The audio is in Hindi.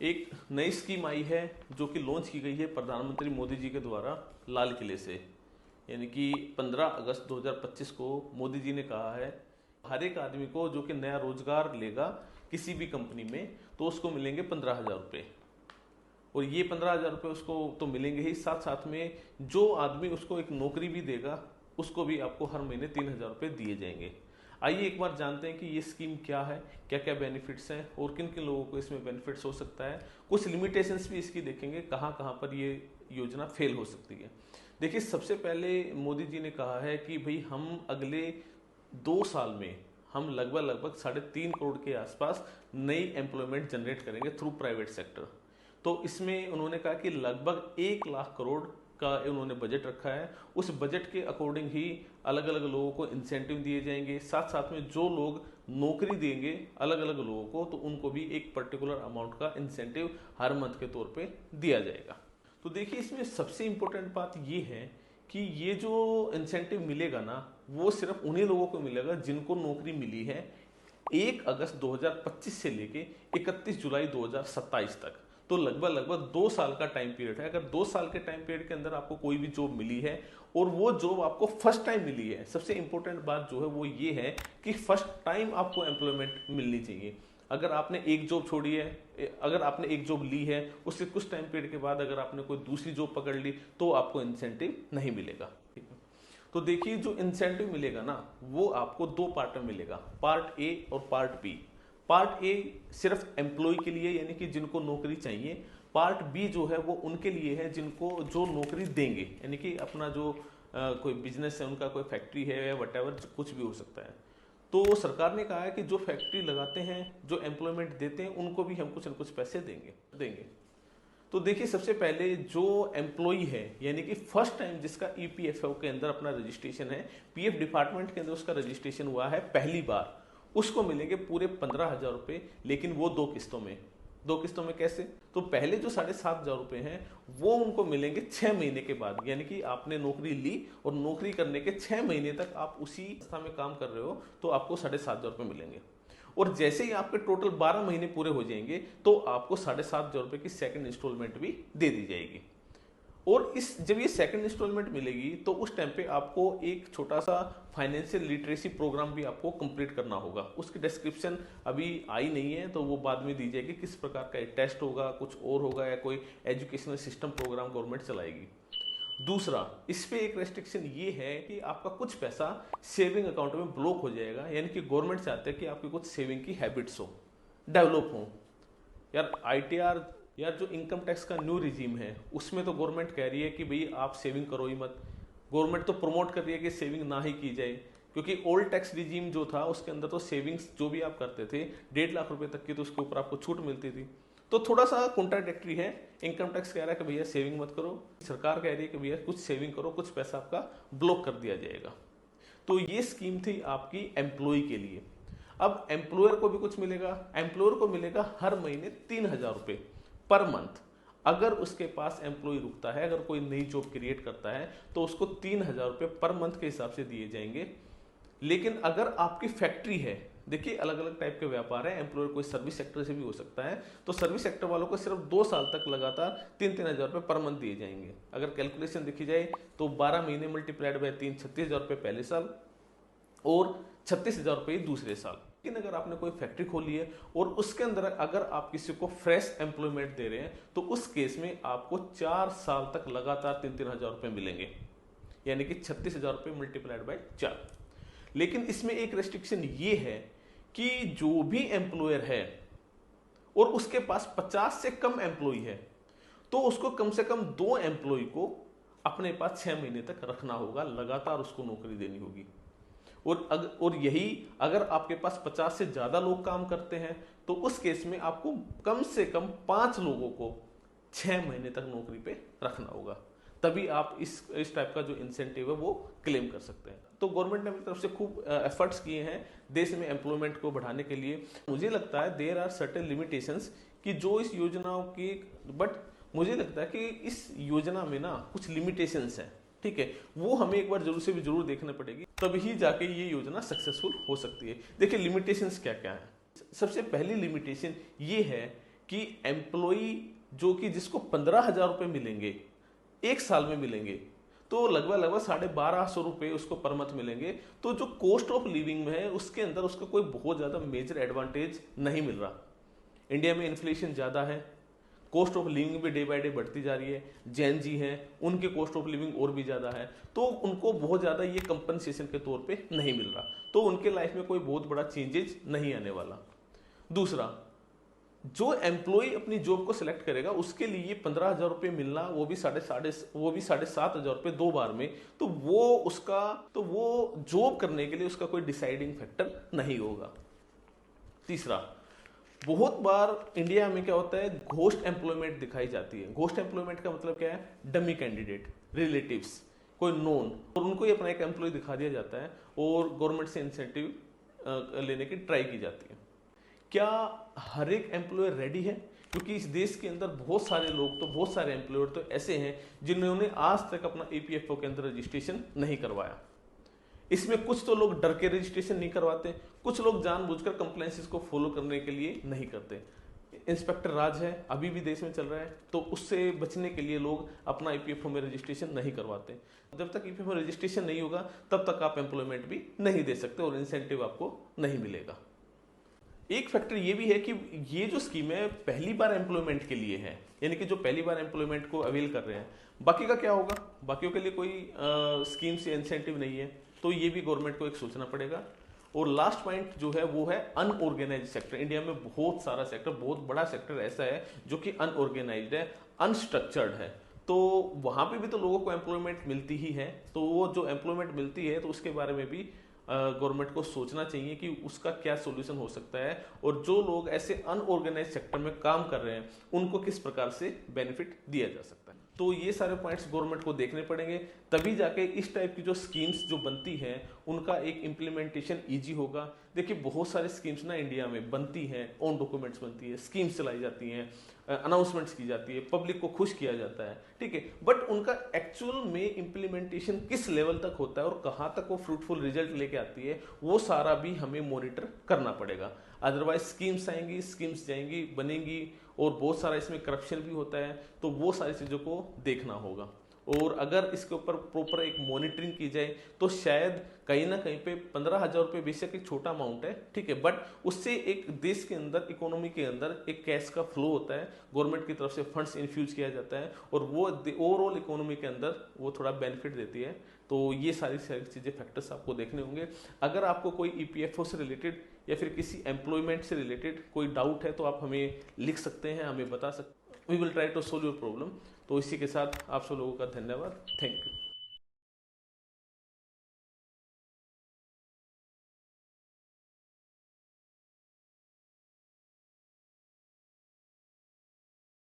एक नई स्कीम आई है जो कि लॉन्च की गई है प्रधानमंत्री मोदी जी के द्वारा लाल किले से। यानी कि 15 अगस्त 2025 को मोदी जी ने कहा है हर एक आदमी को जो कि नया रोजगार लेगा किसी भी कंपनी में तो उसको मिलेंगे 15,000 रुपये। और ये 15,000 रुपये उसको तो मिलेंगे ही, साथ साथ में जो आदमी उसको एक नौकरी भी देगा उसको भी आपको हर महीने 3,000 रुपये दिए जाएंगे। आइए एक बार जानते हैं कि ये स्कीम क्या है, क्या क्या बेनिफिट्स हैं और किन किन लोगों को इसमें बेनिफिट्स हो सकता है। कुछ लिमिटेशंस भी इसकी देखेंगे, कहाँ कहाँ पर ये योजना फेल हो सकती है। देखिए, सबसे पहले मोदी जी ने कहा है कि भाई हम अगले 2 साल में हम लगभग 3.5 करोड़ के आसपास नई एम्प्लॉयमेंट जनरेट करेंगे थ्रू प्राइवेट सेक्टर। तो इसमें उन्होंने कहा कि लगभग 1 लाख करोड़ का उन्होंने बजट रखा है। उस बजट के अकॉर्डिंग ही अलग अलग लोगों को इंसेंटिव दिए जाएंगे, साथ साथ में जो लोग नौकरी देंगे अलग अलग लोगों को तो उनको भी एक पर्टिकुलर अमाउंट का इंसेंटिव हर मंथ के तौर पे दिया जाएगा। तो देखिए, इसमें सबसे इंपॉर्टेंट बात ये है कि ये जो इंसेंटिव मिलेगा ना वो सिर्फ उन्हीं लोगों को मिलेगा जिनको नौकरी मिली है 1 अगस्त 2025 से लेके 31 जुलाई 2027 तक। तो लगभग 2 साल का टाइम पीरियड है। अगर 2 साल के टाइम पीरियड के अंदर आपको कोई भी जॉब मिली है और वो जॉब आपको फर्स्ट टाइम मिली है, सबसे इंपॉर्टेंट बात जो है वो ये है कि फर्स्ट टाइम आपको एम्प्लॉयमेंट मिलनी चाहिए। अगर आपने एक जॉब छोड़ी है, अगर आपने एक जॉब ली है, उससे कुछ टाइम पीरियड के बाद अगर आपने कोई दूसरी जॉब पकड़ ली तो आपको इंसेंटिव नहीं मिलेगा। ठीक है, तो देखिए जो इंसेंटिव मिलेगा ना वो आपको 2 पार्ट में मिलेगा, पार्ट ए और पार्ट बी। पार्ट ए सिर्फ एम्प्लॉय के लिए यानी कि जिनको नौकरी चाहिए, पार्ट बी जो है वो उनके लिए है जिनको जो नौकरी देंगे, यानी कि अपना जो कोई बिजनेस है, उनका कोई फैक्ट्री है या वटेवर कुछ भी हो सकता है। तो सरकार ने कहा है कि जो फैक्ट्री लगाते हैं, जो एम्प्लॉयमेंट देते हैं, उनको भी हम कुछ न कुछ पैसे देंगे। तो देखिए, सबसे पहले जो एम्प्लॉई है यानी कि फर्स्ट टाइम जिसका ईपीएफओ के अंदर अपना रजिस्ट्रेशन है, पीएफ डिपार्टमेंट के अंदर उसका रजिस्ट्रेशन हुआ है पहली बार, उसको मिलेंगे पूरे 15,000 रुपये, लेकिन वो 2 किस्तों में। 2 किस्तों में कैसे? तो पहले जो 7,500 रुपये हैं वो उनको मिलेंगे 6 महीने के बाद। यानी कि आपने नौकरी ली और नौकरी करने के 6 महीने तक आप उसी संस्था में काम कर रहे हो तो आपको 7,500 रुपये मिलेंगे। और जैसे ही आपके टोटल 12 महीने पूरे हो जाएंगे तो आपको 7,500 रुपये की सेकंड इंस्टॉलमेंट भी दे दी जाएगी। और जब ये सेकंड इंस्टॉलमेंट मिलेगी तो उस टाइम पे आपको एक छोटा सा फाइनेंशियल लिटरेसी प्रोग्राम भी आपको कंप्लीट करना होगा। उसकी डिस्क्रिप्शन अभी आई नहीं है तो वो बाद में दी जाएगी, किस प्रकार का एक टेस्ट होगा, कुछ और होगा या कोई एजुकेशनल सिस्टम प्रोग्राम गवर्नमेंट चलाएगी। दूसरा, इस पे एक रेस्ट्रिक्शन ये है कि आपका कुछ पैसा सेविंग अकाउंट में ब्लॉक हो जाएगा। यानी कि गवर्नमेंट चाहते हैं कि आपकी कुछ सेविंग की हैबिट्स हो, डेवलप हो। यार आईटीआर यार जो इनकम टैक्स का न्यू रिजीम है उसमें तो गवर्नमेंट कह रही है कि भाई आप सेविंग करो ही मत। गवर्नमेंट तो प्रमोट कर रही है कि सेविंग ना ही की जाए, क्योंकि ओल्ड टैक्स रिजीम जो था उसके अंदर तो सेविंग्स जो भी आप करते थे 1.5 लाख रुपए तक की तो उसके ऊपर आपको छूट मिलती थी। तो थोड़ा सा कॉन्ट्राडिक्टरी है। इनकम टैक्स कह रहा है कि भैया सेविंग मत करो, सरकार कह रही है कि भैया कुछ सेविंग करो, कुछ पैसा आपका ब्लॉक कर दिया जाएगा। तो ये स्कीम थी आपकी एम्प्लॉय के लिए। अब एम्प्लॉयर को भी कुछ मिलेगा। एम्प्लॉयर को मिलेगा हर महीने 3,000 रुपये पर मंथ। अगर उसके पास एम्प्लॉय रुकता है, अगर कोई नई जॉब क्रिएट करता है तो उसको 3,000 रुपये पर मंथ के हिसाब से दिए जाएंगे। लेकिन अगर आपकी फैक्ट्री है, देखिए अलग अलग टाइप के व्यापार है, एम्प्लॉयर कोई सर्विस सेक्टर से भी हो सकता है, तो सर्विस सेक्टर वालों को सिर्फ 2 साल तक लगातार 3,000 रुपये पर मंथ दिए जाएंगे। अगर कैलकुलेशन देखी जाए तो 12 महीने मल्टीप्लाइड बाय 3, 36,000 रुपये पहले साल और 36,000 रुपये दूसरे साल। लेकिन अगर आपने कोई फैक्ट्री खोली है और उसके अंदर अगर आप किसी को फ्रेश एम्प्लॉयमेंट दे रहे हैं तो उस केस में आपको 4 साल तक लगातार 3,000 रुपये मिलेंगे, यानी कि 36,000 रुपये मल्टीप्लाइड बाय 4। लेकिन इसमें एक रेस्ट्रिक्शन ये है कि जो भी एम्प्लॉयर है और उसके पास 50 से कम एम्प्लॉय है तो उसको कम से कम 2 एम्प्लॉय को अपने पास 6 महीने तक रखना होगा, लगातार उसको नौकरी देनी होगी। और यही अगर आपके पास 50 से ज्यादा लोग काम करते हैं तो उस केस में आपको कम से कम 5 लोगों को 6 महीने तक नौकरी पे रखना होगा, तभी आप इस टाइप का जो इंसेंटिव है वो क्लेम कर सकते हैं। तो गवर्नमेंट ने अपनी तरफ से खूब एफर्ट्स किए हैं देश में एम्प्लॉयमेंट को बढ़ाने के लिए। मुझे लगता है देयर आर सर्टेन लिमिटेशंस कि जो इस योजनाओं की, बट मुझे लगता है कि इस योजना में ना कुछ लिमिटेशंस हैं, ठीक है, वो हमें एक बार जरूर से भी जरूर देखना पड़ेगी, तभी जाके ये योजना सक्सेसफुल हो सकती है। देखिए लिमिटेशंस क्या क्या है। सबसे पहली लिमिटेशन ये है कि एम्प्लॉई जो कि जिसको 15,000 रुपये मिलेंगे, एक साल में मिलेंगे, तो लगभग 1250 रुपये उसको पर मंथ मिलेंगे। तो जो कॉस्ट ऑफ लिविंग में है उसके अंदर उसका कोई बहुत ज़्यादा मेजर एडवांटेज नहीं मिल रहा। इंडिया में इन्फ्लेशन ज़्यादा है, कॉस्ट ऑफ लिविंग भी डे बाय डे बढ़ती जा रही है। जैन जी हैं, उनके कॉस्ट ऑफ लिविंग और भी ज़्यादा है, तो उनको बहुत ज़्यादा ये कंपनसेशन के तौर पे नहीं मिल रहा, तो उनके लाइफ में कोई बहुत बड़ा चेंजेस नहीं आने वाला। दूसरा, जो एम्प्लॉय अपनी जॉब को सिलेक्ट करेगा उसके लिए 15,000 रुपये मिलना, वो भी 7,500 रुपये 2 बार में, तो वो जॉब करने के लिए उसका कोई डिसाइडिंग फैक्टर नहीं होगा। तीसरा, बहुत बार इंडिया में क्या होता है, घोस्ट एम्प्लॉयमेंट दिखाई जाती है। घोस्ट एम्प्लॉयमेंट का मतलब क्या है, डमी कैंडिडेट, रिलेटिव्स, कोई नोन, और उनको ही अपना एक एम्प्लॉय दिखा दिया जाता है और गवर्नमेंट से इंसेंटिव लेने की ट्राई की जाती है। क्या हर एक एम्प्लॉयर रेडी है? क्योंकि इस देश के अंदर बहुत सारे एम्प्लॉयर तो ऐसे हैं जिन्होंने आज तक अपना ईपीएफओ के अंदर रजिस्ट्रेशन नहीं करवाया। इसमें कुछ तो लोग डर के रजिस्ट्रेशन नहीं करवाते, कुछ लोग जानबूझकर कंप्लायंसेस को फॉलो करने के लिए नहीं करते। इंस्पेक्टर राज है, अभी भी देश में चल रहा है, तो उससे बचने के लिए लोग अपना ईपीएफओ में रजिस्ट्रेशन नहीं करवाते। जब तक ईपीएफओ में रजिस्ट्रेशन नहीं होगा तब तक आप एम्प्लॉयमेंट भी नहीं दे सकते और इंसेंटिव आपको नहीं मिलेगा। एक फैक्टर ये भी है कि ये जो स्कीम है पहली बार एम्प्लॉयमेंट के लिए है, यानी कि जो पहली बार एम्प्लॉयमेंट को अवेल कर रहे हैं। बाकी का क्या होगा, बाकियों के लिए कोई स्कीम से इंसेंटिव नहीं है, तो ये भी गवर्नमेंट को एक सोचना पड़ेगा। और लास्ट पॉइंट जो है वो है अनऑर्गेनाइज्ड सेक्टर। इंडिया में बहुत सारा सेक्टर, बहुत बड़ा सेक्टर ऐसा है जो कि अनऑर्गेनाइज्ड है, अनस्ट्रक्चर्ड है, तो वहां पे भी तो लोगों को एम्प्लॉयमेंट मिलती ही है। तो वो जो एम्प्लॉयमेंट मिलती है तो उसके बारे में भी गवर्नमेंट को सोचना चाहिए कि उसका क्या सोल्यूशन हो सकता है, और जो लोग ऐसे अनऑर्गेनाइज सेक्टर में काम कर रहे हैं उनको किस प्रकार से बेनिफिट दिया जा सकता है। तो ये सारे पॉइंट्स गवर्नमेंट को देखने पड़ेंगे, तभी जाके इस टाइप की जो स्कीम्स जो बनती हैं उनका एक इम्प्लीमेंटेशन ईजी होगा। देखिए बहुत सारी स्कीम्स ना इंडिया में बनती हैं, ऑन डॉक्यूमेंट्स बनती है, स्कीम्स चलाई जाती हैं, अनाउंसमेंट्स की जाती है, पब्लिक को खुश किया जाता है, ठीक है, बट उनका एक्चुअल में इम्प्लीमेंटेशन किस लेवल तक होता है और कहाँ तक वो फ्रूटफुल रिजल्ट लेके आती है, वो सारा भी हमें मॉनिटर करना पड़ेगा। अदरवाइज स्कीम्स आएंगी, स्कीम्स जाएंगी, बनेंगी, और बहुत सारा इसमें करप्शन भी होता है, तो वो सारी चीज़ों को देखना होगा। और अगर इसके ऊपर प्रॉपर एक मॉनिटरिंग की जाए तो शायद कहीं ना कहीं पे 15,000 रुपये बेशक एक छोटा अमाउंट है, ठीक है, बट उससे एक देश के अंदर, इकोनॉमी के अंदर एक कैश का फ्लो होता है, गवर्नमेंट की तरफ से फंड्स इन्फ्यूज किया जाता है, और वो ओवरऑल इकोनॉमी के अंदर वो थोड़ा बेनिफिट देती है। तो ये सारी चीज़ें, फैक्टर्स आपको देखने होंगे। अगर आपको कोई ईपीएफओ से रिलेटेड या फिर किसी एम्प्लॉयमेंट से रिलेटेड कोई डाउट है तो आप हमें लिख सकते हैं, हमें बता सकते, we will try to solve your problem. तो इसी के साथ आप सब लोगों का धन्यवाद, थैंक यू।